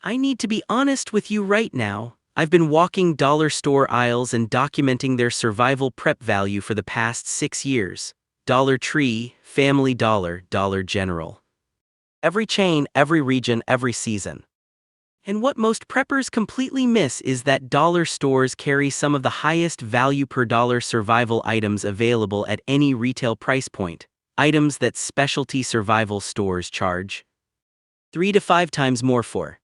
I need to be honest with you right now. I've been walking dollar store aisles and documenting their survival prep value for the past 6 years. Dollar Tree, Family Dollar, Dollar General. Every chain, every region, every season. And what most preppers completely miss is that dollar stores carry some of the highest value per dollar survival items available at any retail price point, items that specialty survival stores charge 3 to 5 times more for.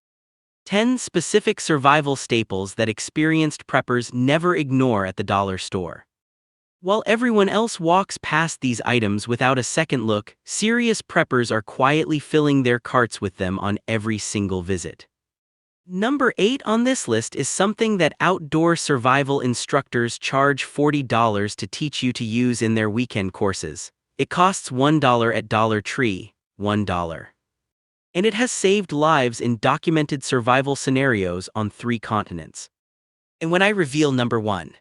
10 specific survival staples that experienced preppers never ignore at the dollar store. While everyone else walks past these items without a second look, serious preppers are quietly filling their carts with them on every single visit. Number 8 on this list is something that outdoor survival instructors charge $40 to teach you to use in their weekend courses. It costs $1 at Dollar Tree, $1. And it has saved lives in documented survival scenarios on 3 continents. And when I reveal number 1,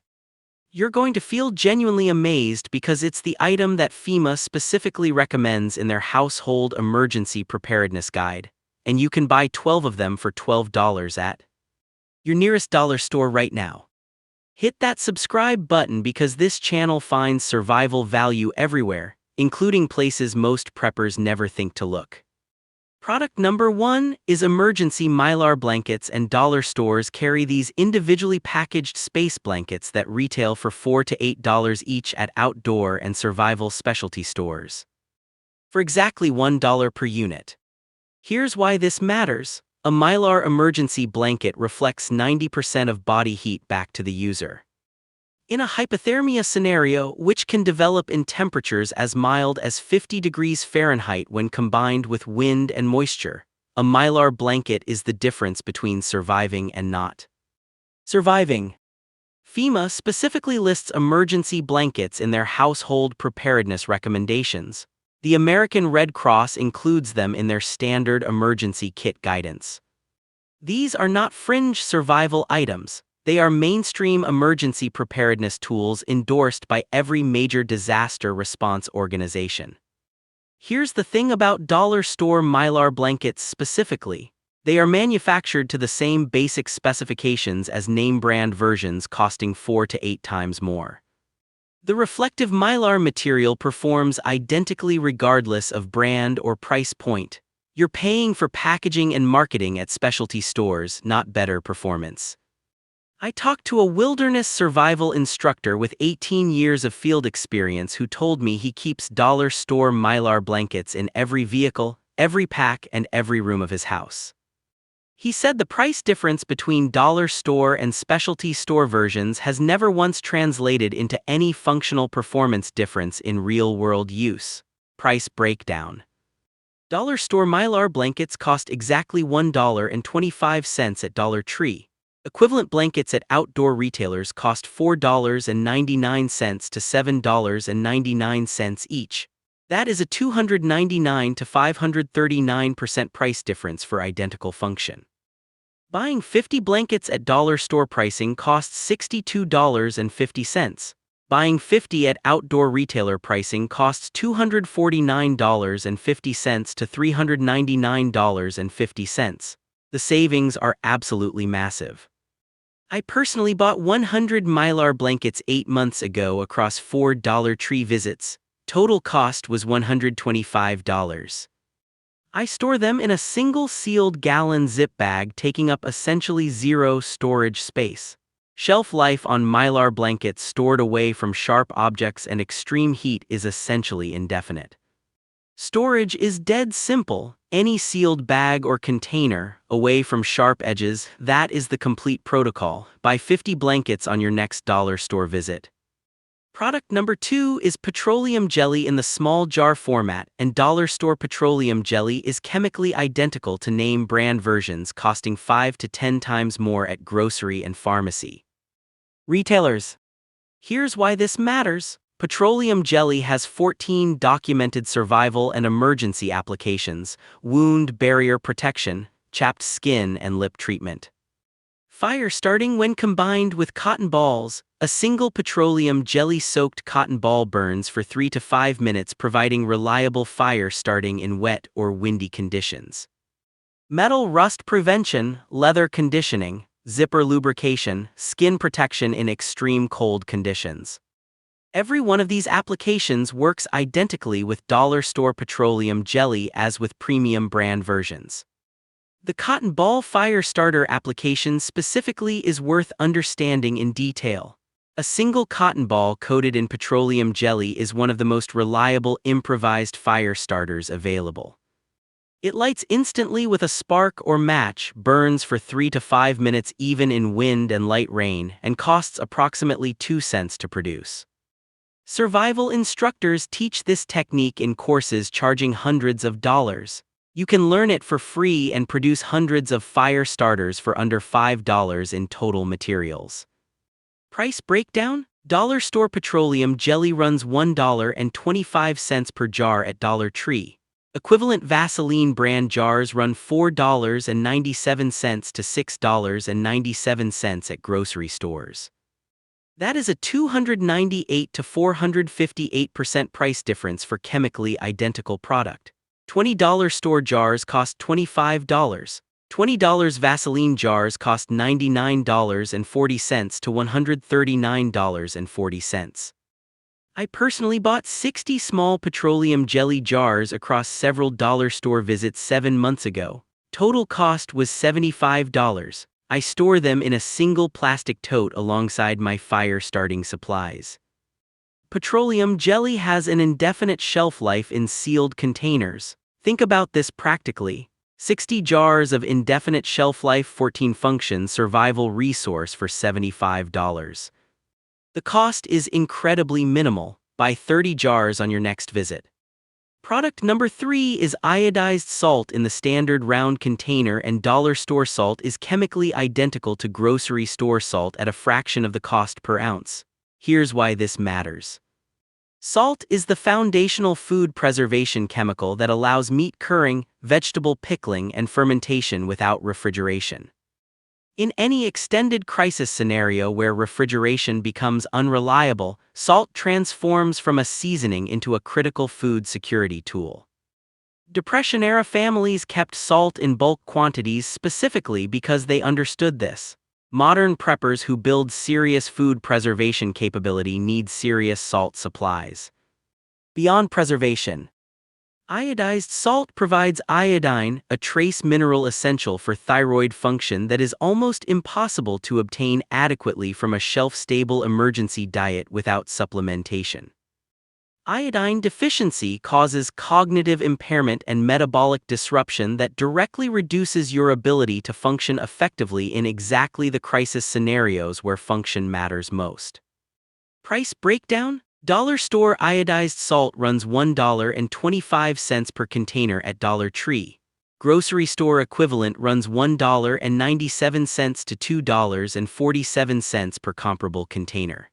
you're going to feel genuinely amazed because it's the item that FEMA specifically recommends in their Household Emergency Preparedness Guide, and you can buy 12 of them for $12 at your nearest dollar store right now. Hit that subscribe button because this channel finds survival value everywhere, including places most preppers never think to look. Product number 1 is emergency mylar blankets, and dollar stores carry these individually packaged space blankets that retail for $4 to $8 each at outdoor and survival specialty stores, for exactly $1 per unit. Here's why this matters. A mylar emergency blanket reflects 90% of body heat back to the user. In a hypothermia scenario, which can develop in temperatures as mild as 50 degrees Fahrenheit when combined with wind and moisture, a mylar blanket is the difference between surviving and not surviving. FEMA specifically lists emergency blankets in their household preparedness recommendations. The American Red Cross includes them in their standard emergency kit guidance. These are not fringe survival items. They are mainstream emergency preparedness tools endorsed by every major disaster response organization. Here's the thing about dollar store mylar blankets specifically. They are manufactured to the same basic specifications as name brand versions, costing 4 to 8 times more. The reflective mylar material performs identically regardless of brand or price point. You're paying for packaging and marketing at specialty stores, not better performance. I talked to a wilderness survival instructor with 18 years of field experience who told me he keeps dollar store mylar blankets in every vehicle, every pack, and every room of his house. He said the price difference between dollar store and specialty store versions has never once translated into any functional performance difference in real-world use. Price breakdown. Dollar store mylar blankets cost exactly $1.25 at Dollar Tree. Equivalent blankets at outdoor retailers cost $4.99 to $7.99 each. That is a 299 to 539% price difference for identical function. Buying 50 blankets at dollar store pricing costs $62.50. Buying 50 at outdoor retailer pricing costs $249.50 to $399.50. The savings are absolutely massive. I personally bought 100 mylar blankets 8 months ago across 4 Dollar Tree visits. Total cost was $125. I store them in a single sealed gallon zip bag, taking up essentially zero storage space. Shelf life on mylar blankets stored away from sharp objects and extreme heat is essentially indefinite. Storage is dead simple. Any sealed bag or container, away from sharp edges, that is the complete protocol. Buy 50 blankets on your next dollar store visit. Product number 2 is petroleum jelly in the small jar format, and dollar store petroleum jelly is chemically identical to name brand versions, costing 5 to 10 times more at grocery and pharmacy retailers. Here's why this matters. Petroleum jelly has 14 documented survival and emergency applications: wound barrier protection, chapped skin, and lip treatment. Fire starting when combined with cotton balls. A single petroleum jelly-soaked cotton ball burns for 3 to 5 minutes, providing reliable fire starting in wet or windy conditions. Metal rust prevention, leather conditioning, zipper lubrication, skin protection in extreme cold conditions. Every one of these applications works identically with Dollar Store petroleum jelly as with premium brand versions. The cotton ball fire starter application specifically is worth understanding in detail. A single cotton ball coated in petroleum jelly is one of the most reliable improvised fire starters available. It lights instantly with a spark or match, burns for 3 to 5 minutes even in wind and light rain, and costs approximately 2 cents to produce. Survival instructors teach this technique in courses charging hundreds of dollars. You can learn it for free and produce hundreds of fire starters for under $5 in total materials. Price breakdown? Dollar Store petroleum jelly runs $1.25 per jar at Dollartree. Equivalent Vaseline brand jars run $4.97 to $6.97 at grocery stores. That is a 298 to 458% price difference for chemically identical product. $20 store jars cost $25. $20 Vaseline jars cost $99.40 to $139.40. I personally bought 60 small petroleum jelly jars across several dollar store visits 7 months ago. Total cost was $75. I store them in a single plastic tote alongside my fire starting supplies. Petroleum jelly has an indefinite shelf life in sealed containers. Think about this practically. 60 jars of indefinite shelf life 14 function survival resource for $75. The cost is incredibly minimal. Buy 30 jars on your next visit. Product number 3 is iodized salt in the standard round container, and dollar store salt is chemically identical to grocery store salt at a fraction of the cost per ounce. Here's why this matters. Salt is the foundational food preservation chemical that allows meat curing, vegetable pickling, and fermentation without refrigeration. In any extended crisis scenario where refrigeration becomes unreliable, salt transforms from a seasoning into a critical food security tool. Depression-era families kept salt in bulk quantities specifically because they understood this. Modern preppers who build serious food preservation capability need serious salt supplies. Beyond preservation, iodized salt provides iodine, a trace mineral essential for thyroid function that is almost impossible to obtain adequately from a shelf-stable emergency diet without supplementation. Iodine deficiency causes cognitive impairment and metabolic disruption that directly reduces your ability to function effectively in exactly the crisis scenarios where function matters most. Price breakdown? Dollar Store iodized salt runs $1.25 per container at Dollartree. Grocery store equivalent runs $1.97 to $2.47 per comparable container.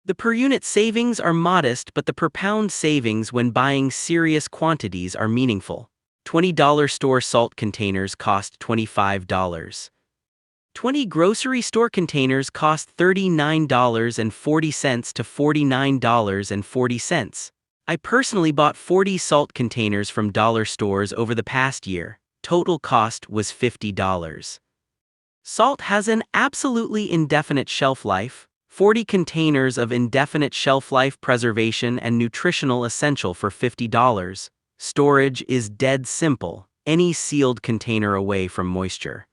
The per unit savings are modest, but the per pound savings when buying serious quantities are meaningful. $20 store salt containers cost $25. 20 grocery store containers cost $39.40 to $49.40. I personally bought 40 salt containers from dollar stores over the past year. Total cost was $50. Salt has an absolutely indefinite shelf life. 40 containers of indefinite shelf life preservation and nutritional essential for $50. Storage is dead simple. Any sealed container away from moisture.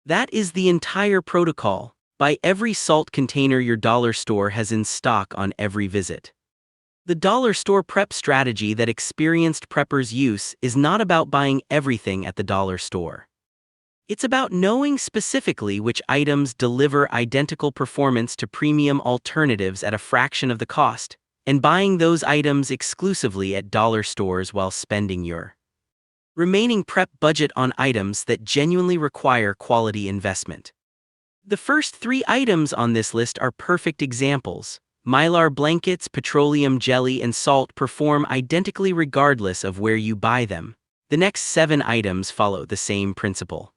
That is the entire protocol. Buy every salt container your dollar store has in stock on every visit. The dollar store prep strategy that experienced preppers use is not about buying everything at the dollar store. It's about knowing specifically which items deliver identical performance to premium alternatives at a fraction of the cost, and buying those items exclusively at dollar stores while spending your remaining prep budget on items that genuinely require quality investment. The first 3 items on this list are perfect examples. Mylar blankets, petroleum jelly, and salt perform identically regardless of where you buy them. The next 7 items follow the same principle.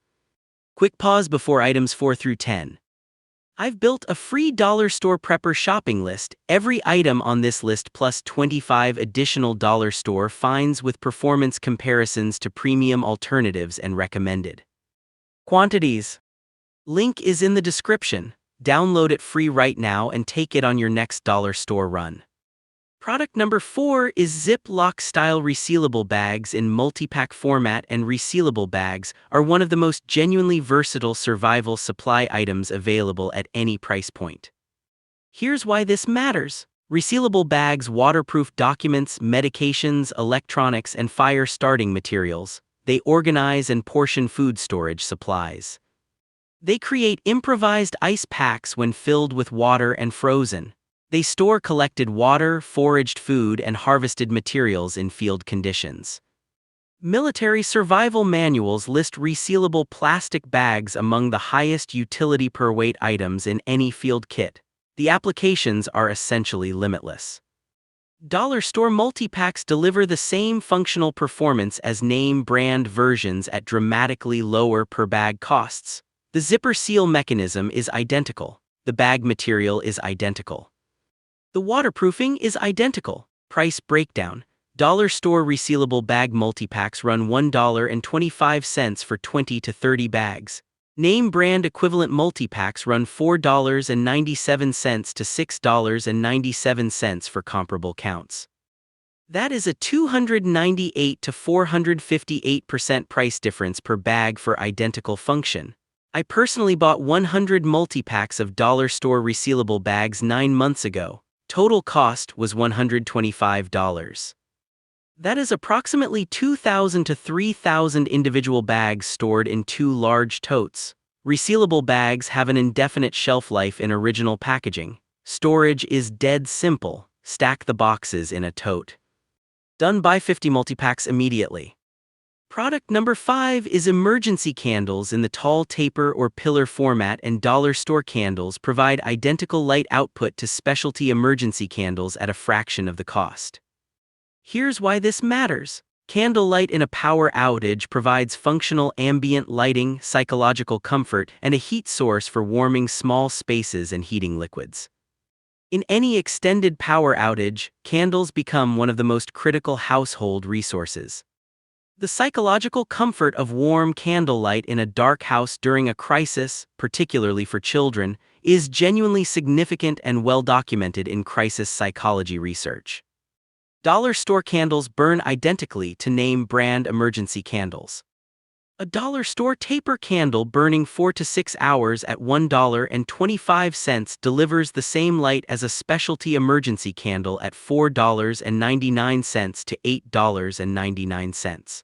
Quick pause before items 4 through 10. I've built a free dollar store prepper shopping list. Every item on this list plus 25 additional dollar store finds with performance comparisons to premium alternatives and recommended quantities. Link is in the description. Download it free right now and take it on your next dollar store run. Product number 4 is Ziploc style resealable bags in multi-pack format, and resealable bags are one of the most genuinely versatile survival supply items available at any price point. Here's why this matters. Resealable bags waterproof documents, medications, electronics, and fire starting materials. They organize and portion food storage supplies. They create improvised ice packs when filled with water and frozen. They store collected water, foraged food, and harvested materials in field conditions. Military survival manuals list resealable plastic bags among the highest utility per weight items in any field kit. The applications are essentially limitless. Dollar store multi-packs deliver the same functional performance as name brand versions at dramatically lower per bag costs. The zipper seal mechanism is identical. The bag material is identical. The waterproofing is identical. Price breakdown. Dollar store resealable bag multi-packs run $1.25 for 20 to 30 bags. Name brand equivalent multi-packs run $4.97 to $6.97 for comparable counts. That is a 298 to 458% price difference per bag for identical function. I personally bought 100 multi-packs of dollar store resealable bags 9 months ago. Total cost was $125. That is approximately 2,000 to 3,000 individual bags stored in 2 large totes. Resealable bags have an indefinite shelf life in original packaging. Storage is dead simple. Stack the boxes in a tote. Done. Buy 50 multi-packs immediately. Product number 5 is emergency candles in the tall taper or pillar format, and dollar store candles provide identical light output to specialty emergency candles at a fraction of the cost. Here's why this matters. Candlelight in a power outage provides functional ambient lighting, psychological comfort, and a heat source for warming small spaces and heating liquids. In any extended power outage, candles become one of the most critical household resources. The psychological comfort of warm candlelight in a dark house during a crisis, particularly for children, is genuinely significant and well documented in crisis psychology research. Dollar store candles burn identically to name brand emergency candles. A dollar store taper candle burning 4 to 6 hours at $1.25 delivers the same light as a specialty emergency candle at $4.99 to $8.99.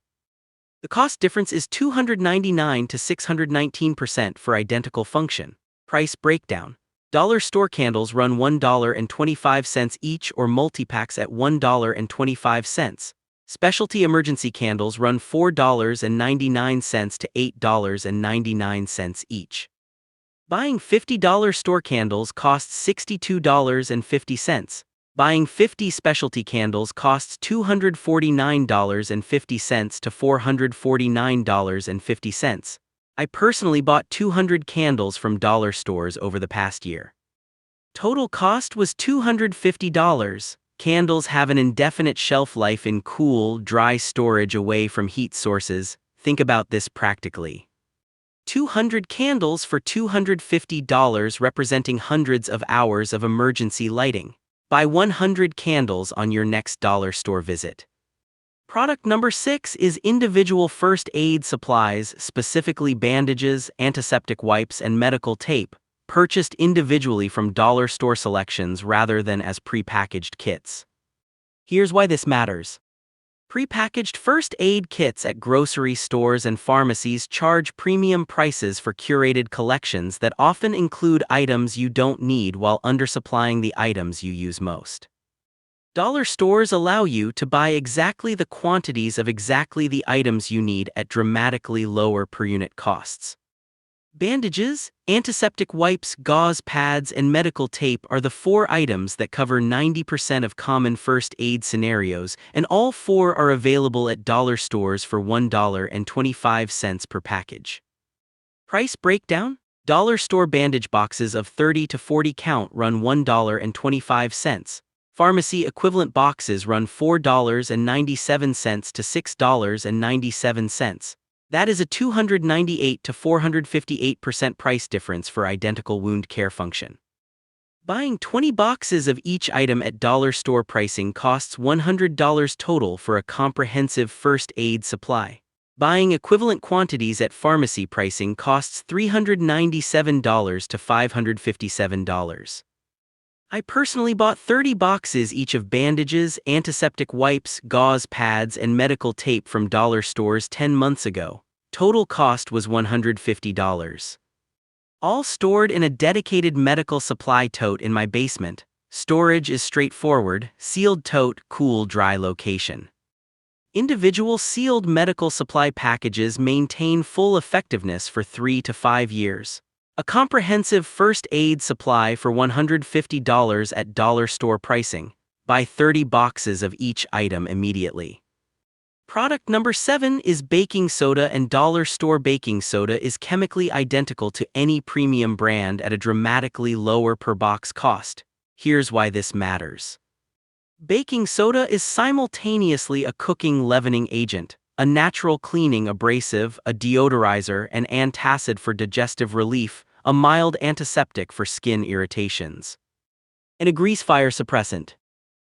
The cost difference is 299 to 619% for identical function. Price breakdown. Dollar store candles run $1.25 each or multi-packs at $1.25. Specialty emergency candles run $4.99 to $8.99 each. Buying $50 store candles costs $62.50. Buying 50 specialty candles costs $249.50 to $449.50. I personally bought 200 candles from dollar stores over the past year. Total cost was $250. Candles have an indefinite shelf life in cool, dry storage away from heat sources. Think about this practically. 200 candles for $250, representing hundreds of hours of emergency lighting. Buy 100 candles on your next dollar store visit. Product number 6 is individual first aid supplies, specifically bandages, antiseptic wipes, and medical tape, purchased individually from dollar store selections rather than as prepackaged kits. Here's why this matters. Prepackaged first aid kits at grocery stores and pharmacies charge premium prices for curated collections that often include items you don't need while undersupplying the items you use most. Dollar stores allow you to buy exactly the quantities of exactly the items you need at dramatically lower per unit costs. Bandages, antiseptic wipes, gauze pads, and medical tape are the 4 items that cover 90% of common first aid scenarios, and all 4 are available at dollar stores for $1.25 per package. Price breakdown? Dollar store bandage boxes of 30 to 40 count run $1.25. Pharmacy equivalent boxes run $4.97 to $6.97. That is a 298 to 458% price difference for identical wound care function. Buying 20 boxes of each item at dollar store pricing costs $100 total for a comprehensive first aid supply. Buying equivalent quantities at pharmacy pricing costs $397 to $557. I personally bought 30 boxes each of bandages, antiseptic wipes, gauze pads, and medical tape from dollar stores 10 months ago. Total cost was $150. All stored in a dedicated medical supply tote in my basement. Storage is straightforward, sealed tote, cool, dry location. Individual sealed medical supply packages maintain full effectiveness for 3 to 5 years. A comprehensive first aid supply for $150 at dollar store pricing. Buy 30 boxes of each item immediately. Product number 7 is baking soda, and dollar store baking soda is chemically identical to any premium brand at a dramatically lower per box cost. Here's why this matters. Baking soda is simultaneously a cooking leavening agent, a natural cleaning abrasive, a deodorizer, an antacid for digestive relief, a mild antiseptic for skin irritations, and a grease fire suppressant.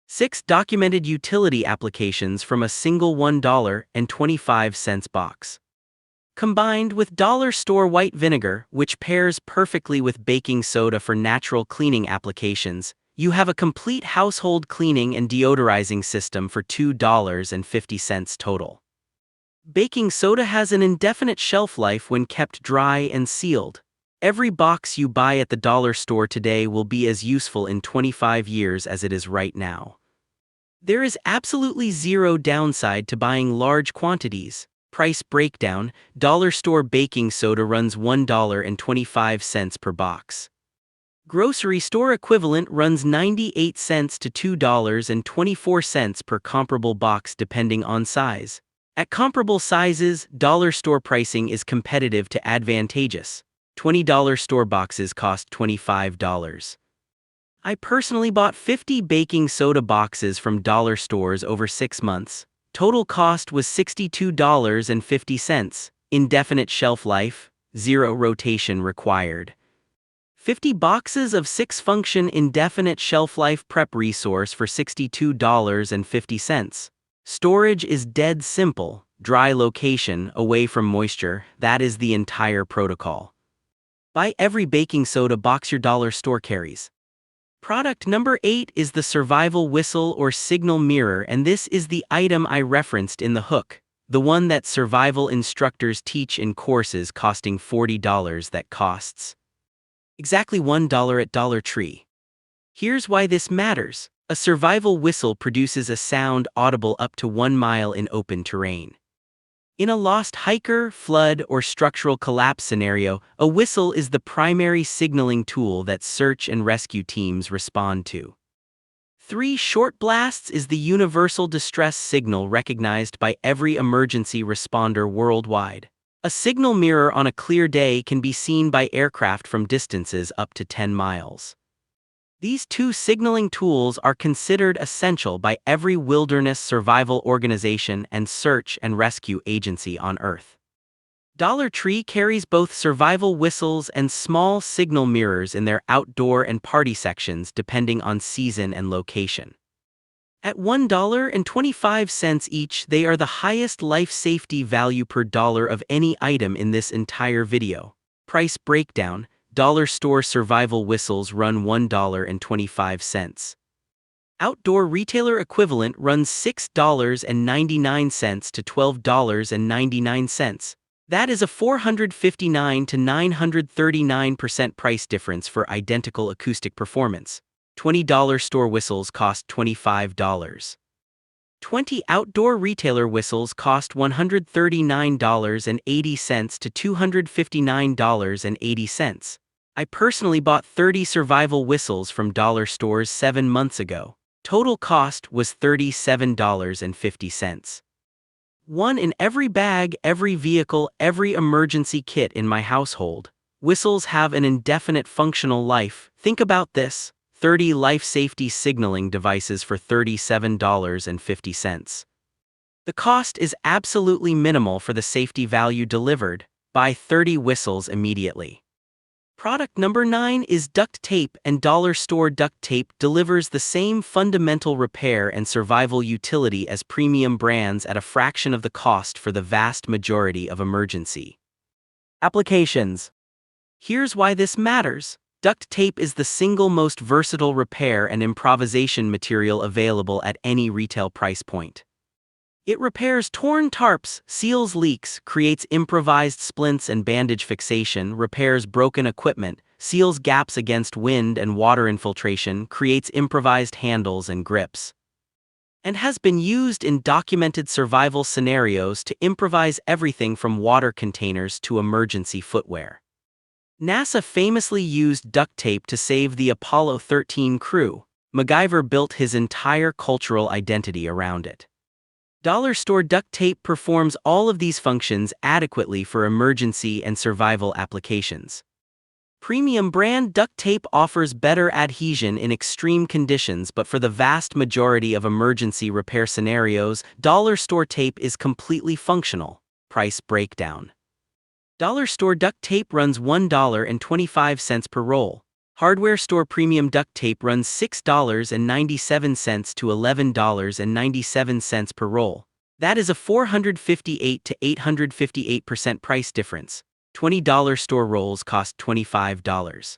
6 documented utility applications from a single $1.25 box. Combined with dollar store white vinegar, which pairs perfectly with baking soda for natural cleaning applications, you have a complete household cleaning and deodorizing system for $2.50 total. Baking soda has an indefinite shelf life when kept dry and sealed. Every box you buy at the dollar store today will be as useful in 25 years as it is right now. There is absolutely zero downside to buying large quantities. Price breakdown: dollar store baking soda runs $1.25 per box. Grocery store equivalent runs 98 cents to $2.24 per comparable box depending on size. At comparable sizes, dollar store pricing is competitive to advantageous. $20 store boxes cost $25. I personally bought 50 baking soda boxes from dollar stores over 6 months. Total cost was $62.50. Indefinite shelf life, 0 rotation required. 50 boxes of 6 function indefinite shelf life prep resource for $62.50. Storage is dead simple, dry location, away from moisture, that is the entire protocol. Buy every baking soda box your dollar store carries. Product number 8 is the survival whistle or signal mirror, and this is the item I referenced in the hook, the one that survival instructors teach in courses costing $40 that costs exactly $1 at Dollar Tree. Here's why this matters. A survival whistle produces a sound audible up to 1 mile in open terrain. In a lost hiker, flood, or structural collapse scenario, a whistle is the primary signaling tool that search and rescue teams respond to. 3 short blasts is the universal distress signal recognized by every emergency responder worldwide. A signal mirror on a clear day can be seen by aircraft from distances up to 10 miles. These 2 signaling tools are considered essential by every wilderness survival organization and search and rescue agency on Earth. Dollar Tree carries both survival whistles and small signal mirrors in their outdoor and party sections depending on season and location. At $1.25 each, they are the highest life safety value per dollar of any item in this entire video. Price breakdown: dollar store survival whistles run $1.25. Outdoor retailer equivalent runs $6.99 to $12.99. That is a 459 to 939% price difference for identical acoustic performance. $20 store whistles cost $25. 20 outdoor retailer whistles cost $139.80 to $259.80. I personally bought 30 survival whistles from dollar stores 7 months ago. Total cost was $37.50. One in every bag, every vehicle, every emergency kit in my household. Whistles have an indefinite functional life. Think about this: 30 life safety signaling devices for $37.50. The cost is absolutely minimal for the safety value delivered. Buy 30 whistles immediately. Product number 9 is duct tape, and dollar store duct tape delivers the same fundamental repair and survival utility as premium brands at a fraction of the cost for the vast majority of emergency applications. Here's why this matters. Duct tape is the single most versatile repair and improvisation material available at any retail price point. It repairs torn tarps, seals leaks, creates improvised splints and bandage fixation, repairs broken equipment, seals gaps against wind and water infiltration, creates improvised handles and grips, and has been used in documented survival scenarios to improvise everything from water containers to emergency footwear. NASA famously used duct tape to save the Apollo 13 crew. MacGyver built his entire cultural identity around it. Dollar store duct tape performs all of these functions adequately for emergency and survival applications. Premium brand duct tape offers better adhesion in extreme conditions, but for the vast majority of emergency repair scenarios, dollar store tape is completely functional. Price breakdown. Dollar store duct tape runs $1.25 per roll. Hardware store premium duct tape runs $6.97 to $11.97 per roll. That is a 458 to 858% price difference. $20 store rolls cost $25.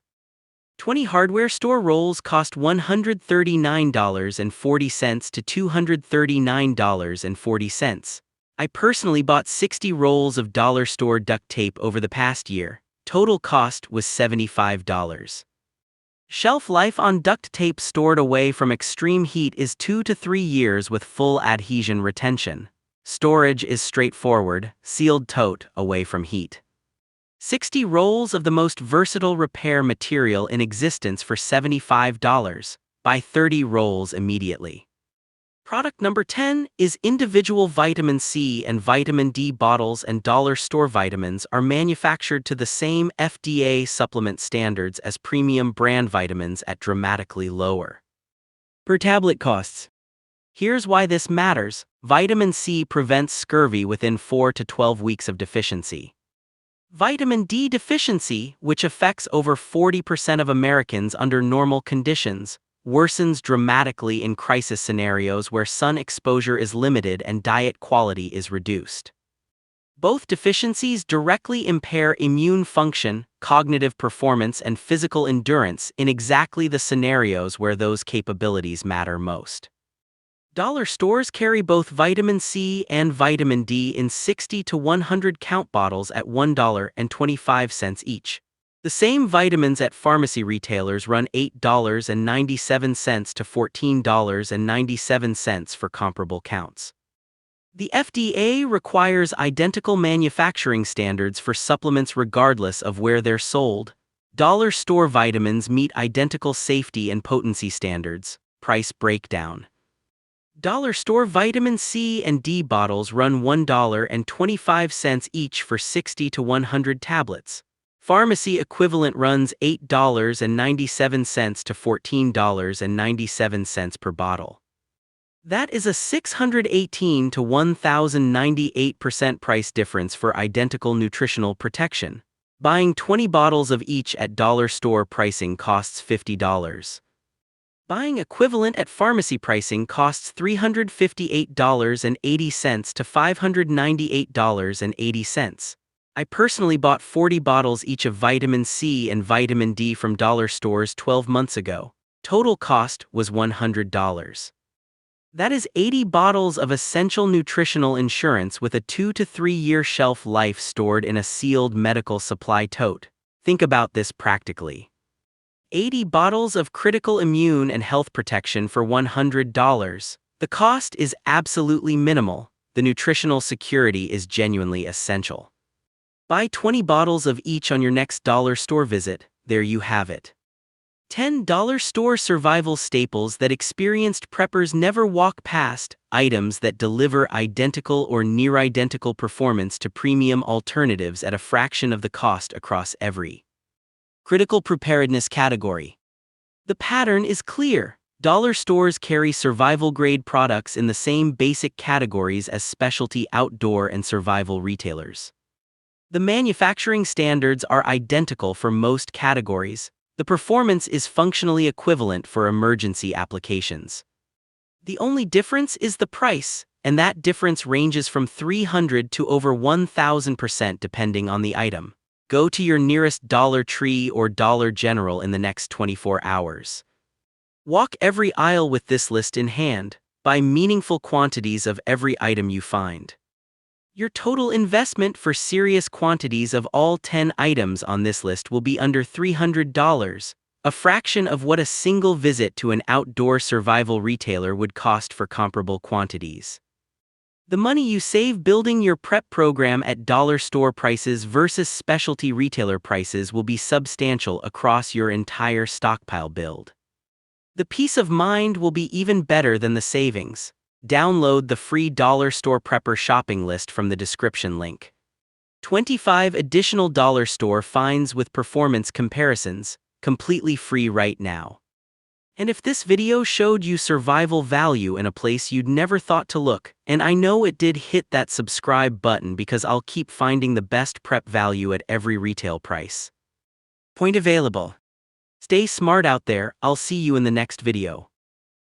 20 hardware store rolls cost $139.40 to $239.40. I personally bought 60 rolls of dollar store duct tape over the past year. Total cost was $75. Shelf life on duct tape stored away from extreme heat is 2 to 3 years with full adhesion retention. Storage is straightforward, sealed tote, away from heat. 60 rolls of the most versatile repair material in existence for $75. Buy 30 rolls immediately. Product number 10 is individual vitamin C and vitamin D bottles, and dollar store vitamins are manufactured to the same FDA supplement standards as premium brand vitamins at dramatically lower per tablet costs. Here's why this matters. Vitamin C prevents scurvy within 4 to 12 weeks of deficiency. Vitamin D deficiency, which affects over 40% of Americans under normal conditions, worsens dramatically in crisis scenarios where sun exposure is limited and diet quality is reduced. Both deficiencies directly impair immune function, cognitive performance, and physical endurance in exactly the scenarios where those capabilities matter most. Dollar stores carry both vitamin C and vitamin D in 60 to 100 count bottles at $1.25 each. The same vitamins at pharmacy retailers run $8.97 to $14.97 for comparable counts. The FDA requires identical manufacturing standards for supplements regardless of where they're sold. Dollar store vitamins meet identical safety and potency standards. Price breakdown. Dollar store vitamin C and D bottles run $1.25 each for 60 to 100 tablets. Pharmacy equivalent runs $8.97 to $14.97 per bottle. That is a 618 to 1,098% price difference for identical nutritional protection. Buying 20 bottles of each at dollar store pricing costs $50. Buying equivalent at pharmacy pricing costs $358.80 to $598.80. I personally bought 40 bottles each of vitamin C and vitamin D from dollar stores 12 months ago. Total cost was $100. That is 80 bottles of essential nutritional insurance with a 2 to 3 year shelf life stored in a sealed medical supply tote. Think about this practically. 80 bottles of critical immune and health protection for $100. The cost is absolutely minimal. The nutritional security is genuinely essential. Buy 20 bottles of each on your next dollar store visit. There you have it. 10 dollar store survival staples that experienced preppers never walk past, items that deliver identical or near identical performance to premium alternatives at a fraction of the cost across every Critical preparedness category. The pattern is clear. Dollar stores carry survival-grade products in the same basic categories as specialty outdoor and survival retailers. The manufacturing standards are identical for most categories. The performance is functionally equivalent for emergency applications. The only difference is the price, and that difference ranges from 300 to over 1,000% depending on the item. Go to your nearest Dollar Tree or Dollar General in the next 24 hours. Walk every aisle with this list in hand. Buy meaningful quantities of every item you find. Your total investment for serious quantities of all 10 items on this list will be under $300, a fraction of what a single visit to an outdoor survival retailer would cost for comparable quantities. The money you save building your prep program at dollar store prices versus specialty retailer prices will be substantial across your entire stockpile build. The peace of mind will be even better than the savings. Download the free Dollar Store Prepper shopping list from the description link. 25 additional dollar store finds with performance comparisons, completely free right now. And if this video showed you survival value in a place you'd never thought to look, and I know it did, hit that subscribe button because I'll keep finding the best prep value at every retail price. Point available. Stay smart out there. I'll see you in the next video.